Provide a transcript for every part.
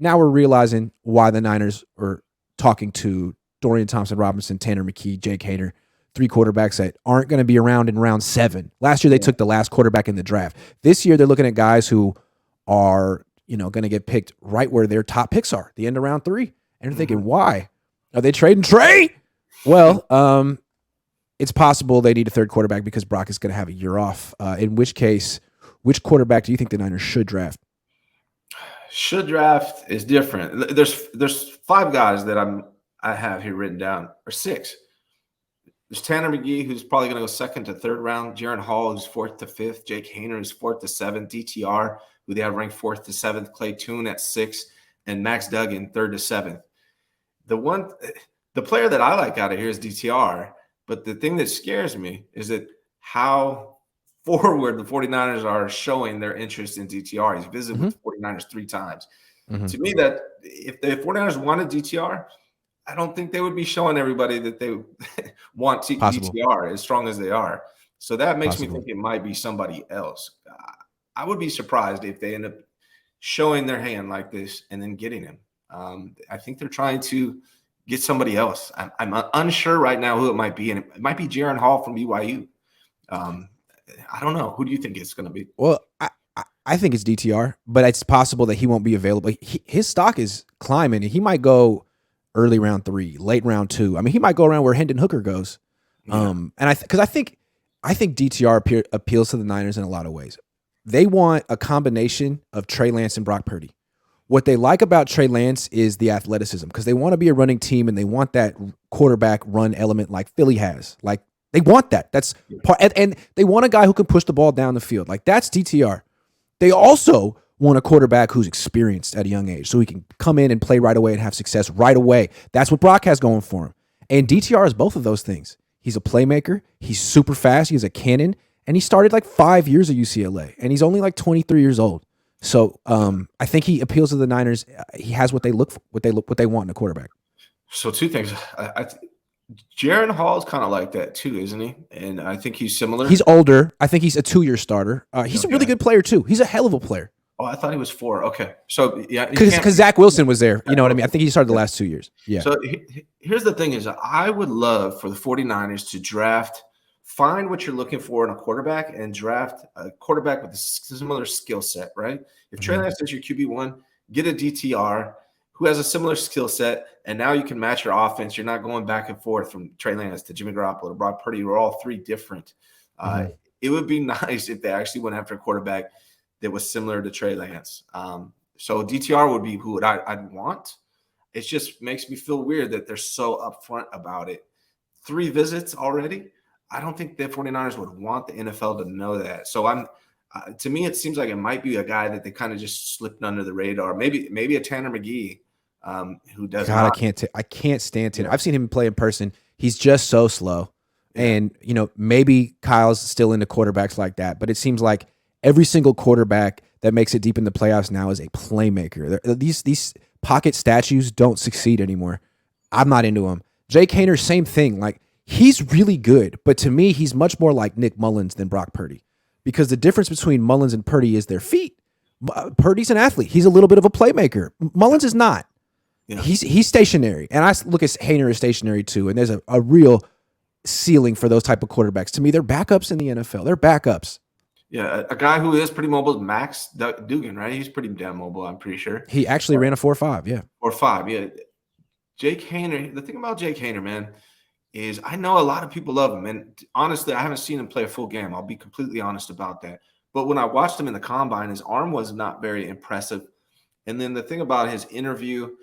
now we're realizing why the Niners are talking to Dorian Thompson-Robinson, Tanner McKee, Jake Haener, 3 quarterbacks that aren't going to be around in round 7. Last year, they took the last quarterback in the draft. This year, they're looking at guys who are, going to get picked right where their top picks are, the end of round 3. And they're thinking, why? Are they trading Trey? Well, it's possible they need a third quarterback because Brock is going to have a year off. In which case, which quarterback do you think the Niners should draft? Should draft is different. There's 5 guys that I have here written down, or 6. There's Tanner McKee, who's probably going to go 2nd to 3rd round. Jaren Hall, who's 4th to 5th. Jake Haener, who's 4th to 7th. DTR, who they have ranked 4th to 7th. Clay Toon at 6th. And Max Duggan, 3rd to 7th. The player that I like out of here is DTR. But the thing that scares me is that how forward the 49ers are showing their interest in DTR. He's visited with the 49ers 3 times. To me, that if the 49ers wanted DTR, I don't think they would be showing everybody that they want DTR as strong as they are. So that makes me think it might be somebody else. I would be surprised if they end up showing their hand like this and then getting him. I think they're trying to get somebody else. I'm unsure right now who it might be, and it might be Jaren Hall from BYU. I don't know. Who do you think it's going to be? Well, I think it's DTR, but it's possible that he won't be available. His stock is climbing, and he might go early round 3, late round 2. I mean, he might go around where Hendon Hooker goes. And I think DTR appeals to the Niners in a lot of ways. They want a combination of Trey Lance and Brock Purdy. What they like about Trey Lance is the athleticism, because they want to be a running team and they want that quarterback run element like Philly has. Like, they want that. That's part, and they want a guy who can push the ball down the field. Like, that's DTR. They also want a quarterback who's experienced at a young age, so he can come in and play right away and have success right away. That's what Brock has going for him. And DTR is both of those things. He's a playmaker. He's super fast. He's a cannon. And he started like 5 years at UCLA. And he's only like 23 years old. So I think he appeals to the Niners. He has what they look for, what they want in a quarterback. So 2 things. Jaren Hall is kind of like that too, isn't he? And I think he's similar. He's older. I think he's a 2-year starter. He's a really good player too. He's a hell of a player. Oh, I thought he was 4. Okay. So, yeah. Because Zach Wilson was there. You know what I mean? I think he started the last 2 years. Yeah. So, here's the thing is I would love for the 49ers to draft, find what you're looking for in a quarterback and draft a quarterback with a similar skill set, right? If Trey Lance is your QB1, get a DTR who has a similar skill set, and now you can match your offense. You're not going back and forth from Trey Lance to Jimmy Garoppolo to Brock Purdy. We're all 3 different. It would be nice if they actually went after a quarterback that was similar to Trey Lance. So DTR would be who I'd want. It just makes me feel weird that they're so upfront about it. 3 visits already. I don't think the 49ers would want the NFL to know that. So to me, it seems like it might be a guy that they kind of just slipped under the radar. Maybe a Tanner McKee who does. God, I can't stand Tanner. I've seen him play in person. He's just so slow. Yeah. And maybe Kyle's still into quarterbacks like that, but it seems like every single quarterback that makes it deep in the playoffs now is a playmaker. These pocket statues don't succeed anymore. I'm not into them. Jake Haener, same thing. Like, he's really good, but to me, he's much more like Nick Mullins than Brock Purdy, because the difference between Mullins and Purdy is their feet. Purdy's an athlete. He's a little bit of a playmaker. Mullins is not. Yeah. He's stationary, and I look at Haener as stationary too. And there's a real ceiling for those type of quarterbacks. To me, they're backups in the NFL. They're backups. Yeah, a guy who is pretty mobile is Max Duggan, right? He's pretty damn mobile, I'm pretty sure. He actually ran a 4.5, yeah. 4.5, yeah. Jake Haener, the thing about Jake Haener, man, is I know a lot of people love him. And honestly, I haven't seen him play a full game. I'll be completely honest about that. But when I watched him in the combine, his arm was not very impressive. And then the thing about his interview,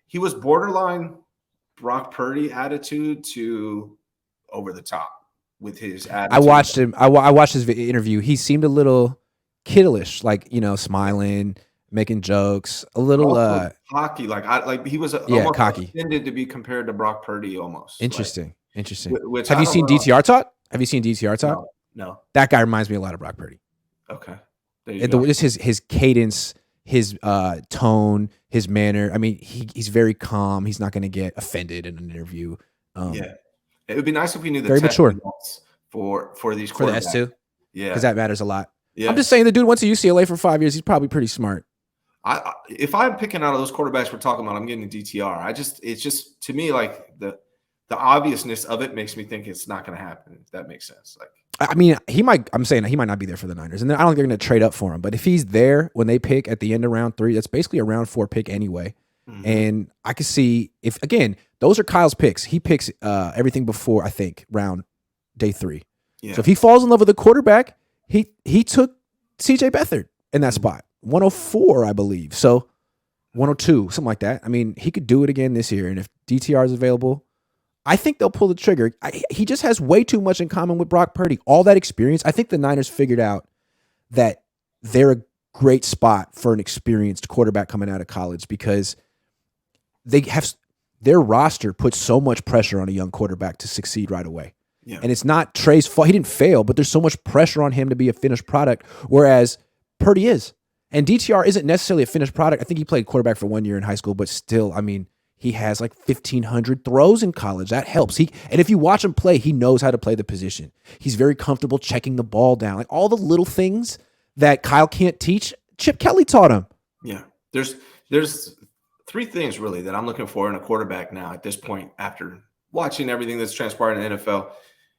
he was borderline Brock Purdy attitude to over the top with his attitude. I watched him. I watched his interview. He seemed a little kiddlish, like, smiling, making jokes, a little cocky. Like he was almost cocky, intended to be compared to Brock Purdy almost. Interesting. Have you seen DTR talk? No. That guy reminds me a lot of Brock Purdy. Okay. Just his cadence, his tone, his manner. I mean, he's very calm. He's not going to get offended in an interview. Yeah. It would be nice if we knew the very mature for these quarterbacks. For the S2. Yeah. Because that matters a lot. Yeah. I'm just saying the dude went to UCLA for 5 years. He's probably pretty smart. If I'm picking out of those quarterbacks we're talking about, I'm getting a DTR. It's just to me like the obviousness of it makes me think it's not going to happen. If that makes sense. Like, I mean, I'm saying he might not be there for the Niners, and then I don't think they're going to trade up for him. But if he's there when they pick at the end of round 3, that's basically a round 4 pick anyway. Mm-hmm. And I can see if, again, those are Kyle's picks. He picks everything before, I think, round day 3. Yeah. So if he falls in love with a quarterback, he took CJ Beathard in that spot, 104, I believe. So 102, something like that. I mean, he could do it again this year. And if DTR is available, I think they'll pull the trigger. He just has way too much in common with Brock Purdy. All that experience. I think the Niners figured out that they're a great spot for an experienced quarterback coming out of college because they have their roster puts so much pressure on a young quarterback to succeed right away. Yeah. And it's not Trey's fault. He didn't fail, but there's so much pressure on him to be a finished product, whereas Purdy is. And DTR isn't necessarily a finished product. I think he played quarterback for 1 year in high school, but still, I mean, he has like 1,500 throws in college. That helps. And if you watch him play, he knows how to play the position. He's very comfortable checking the ball down. Like all the little things that Kyle can't teach, Chip Kelly taught him. Yeah. There's 3 things really that I'm looking for in a quarterback now at this point after watching everything that's transpired in the NFL.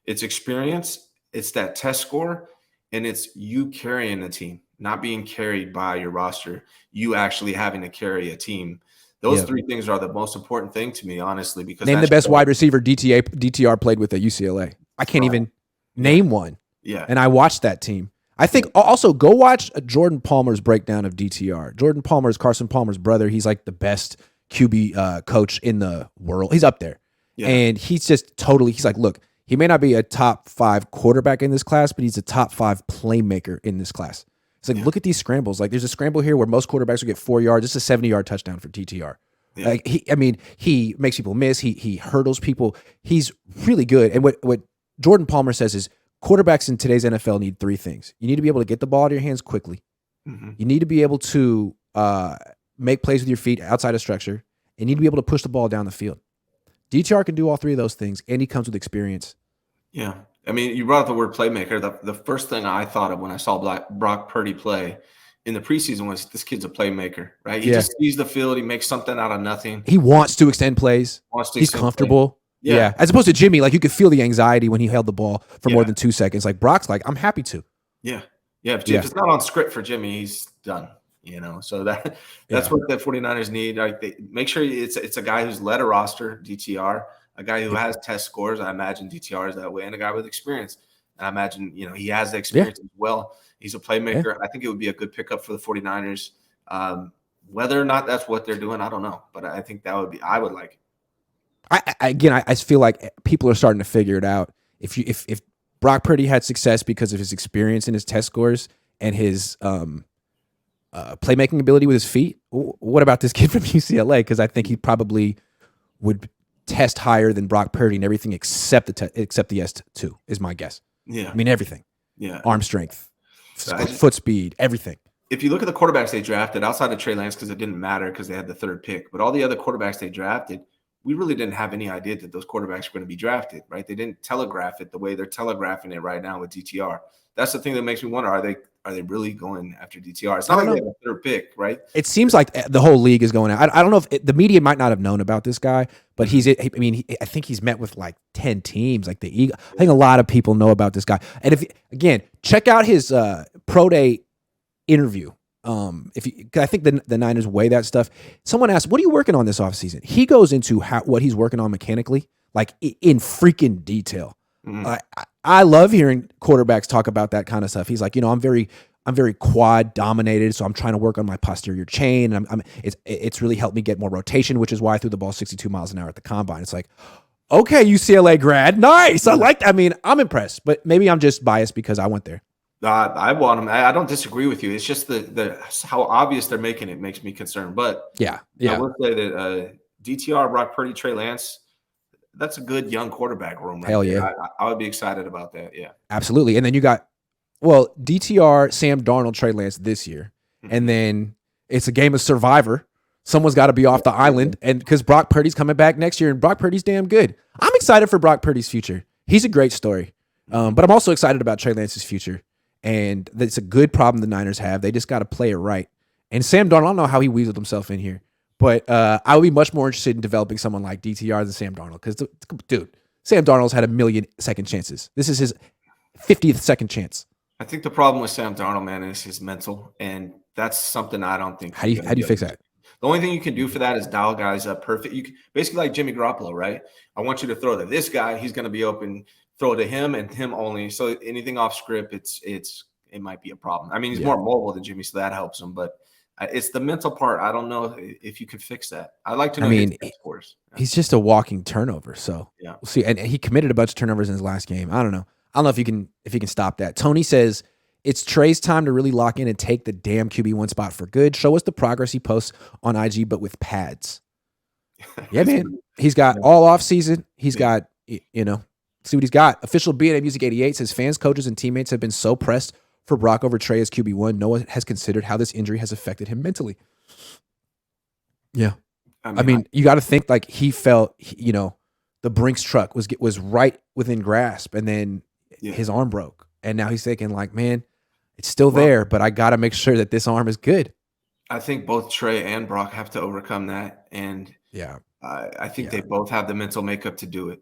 It's experience, it's that test score, and it's you carrying the team, not being carried by your roster, you actually having to carry a team. Those 3 things are the most important thing to me, honestly. Because name the best wide receiver DTR played with at UCLA. I can't even name one. Yeah. And I watched that team. I think also go watch Jordan Palmer's breakdown of DTR. Jordan Palmer is Carson Palmer's brother. He's like the best QB coach in the world. He's up there. Yeah. And he's just totally, he's like, look, he may not be a top 5 quarterback in this class, but he's a top 5 playmaker in this class. It's like, look at these scrambles. Like, there's a scramble here where most quarterbacks will get 4 yards. It's a 70-yard touchdown for DTR. Yeah. Like, he makes people miss. He hurdles people. He's really good. And what Jordan Palmer says is quarterbacks in today's NFL need 3 things. You need to be able to get the ball out of your hands quickly. Mm-hmm. You need to be able to make plays with your feet outside of structure. And you need to be able to push the ball down the field. DTR can do all 3 of those things, and he comes with experience. Yeah. I mean, you brought up the word playmaker. The first thing I thought of when I saw Brock Purdy play in the preseason was this kid's a playmaker, right? He just sees the field. He makes something out of nothing. He wants to extend plays. He's comfortable. Yeah. As opposed to Jimmy, like you could feel the anxiety when he held the ball for more than 2 seconds. Like Brock's like, I'm happy to. Yeah. Yeah. If it's not on script for Jimmy, he's done. So that's what the 49ers need. Like make sure it's a guy who's led a roster, DTR, a guy who has test scores. I imagine DTR is that way, and a guy with experience. And I imagine, he has the experience as well. He's a playmaker. I think it would be a good pickup for the 49ers. Whether or not that's what they're doing, I don't know. But I think I would like it. I feel like people are starting to figure it out. If Brock Purdy had success because of his experience and his test scores and his playmaking ability with his feet, what about this kid from UCLA? Because I think he probably would test higher than Brock Purdy and everything except the S2 is my guess. Yeah. I mean, everything. Yeah. Arm strength, foot speed, everything. If you look at the quarterbacks they drafted outside of Trey Lance, because it didn't matter because they had the 3rd pick, but all the other quarterbacks they drafted, we really didn't have any idea that those quarterbacks were going to be drafted, right? They didn't telegraph it the way they're telegraphing it right now with DTR. That's the thing that makes me wonder, are they really going after DTR? It's not like they have a 3rd pick, right? It seems like the whole league is going out. I don't know if the media might not have known about this guy, but I think he's met with like 10 teams, like the Eagles. I think a lot of people know about this guy. And check out his pro day interview. Cause I think the Niners weigh that stuff. Someone asked, what are you working on this offseason? He goes into what he's working on mechanically, like in freaking detail. Mm-hmm. I love hearing quarterbacks talk about that kind of stuff. He's like, I'm very quad dominated, so I'm trying to work on my posterior chain. And it's really helped me get more rotation, which is why I threw the ball 62 miles an hour at the combine. It's like, okay, UCLA grad, nice. I'm impressed, but maybe I'm just biased because I went there. I want him. I don't disagree with you. It's just the how obvious they're making it makes me concerned. But yeah. I will say that DTR, Brock Purdy, Trey Lance, that's a good young quarterback room. Right? Hell yeah. I would be excited about that. Yeah, absolutely. And then you got, DTR, Sam Darnold, Trey Lance this year. Mm-hmm. And then it's a game of survivor. Someone's got to be off the island. And because Brock Purdy's coming back next year and Brock Purdy's damn good. I'm excited for Brock Purdy's future. He's a great story. But I'm also excited about Trey Lance's future. And that's a good problem the Niners have. They just got to play it right. And Sam Darnold, I don't know how he weaseled himself in here, but I would be much more interested in developing someone like DTR than Sam Darnold because, dude, Sam Darnold's had 1,000,000 second chances. This is his 50th second chance. I think the problem with Sam Darnold, man, is his mental, and that's something I don't think. How do you fix that? The only thing you can do for that is dial guys up perfect. You can, basically like Jimmy Garoppolo, right? I want you to throw to this guy; he's going to be open. Throw to him and him only. So anything off script, it might be a problem. I mean, he's more mobile than Jimmy, so that helps him. But it's the mental part. I don't know if you could fix that. I'd like to know. I mean, he's just a walking turnover. So we'll see. And he committed a bunch of turnovers in his last game. I don't know if you can stop that. Tony says it's Trey's time to really lock in and take the damn QB1 spot for good. Show us the progress he posts on IG, but with pads. Yeah, man. He's got all off season. He's got, see what he's got. Official B&M Music 88 says fans, coaches, and teammates have been so pressed for Brock over Trey as QB1. No one has considered how this injury has affected him mentally. Yeah. I mean you got to think like he felt, the Brinks truck was right within grasp, and then his arm broke. And now he's thinking like, man, it's still there, but I got to make sure that this arm is good. I think both Trey and Brock have to overcome that. And I think they both have the mental makeup to do it.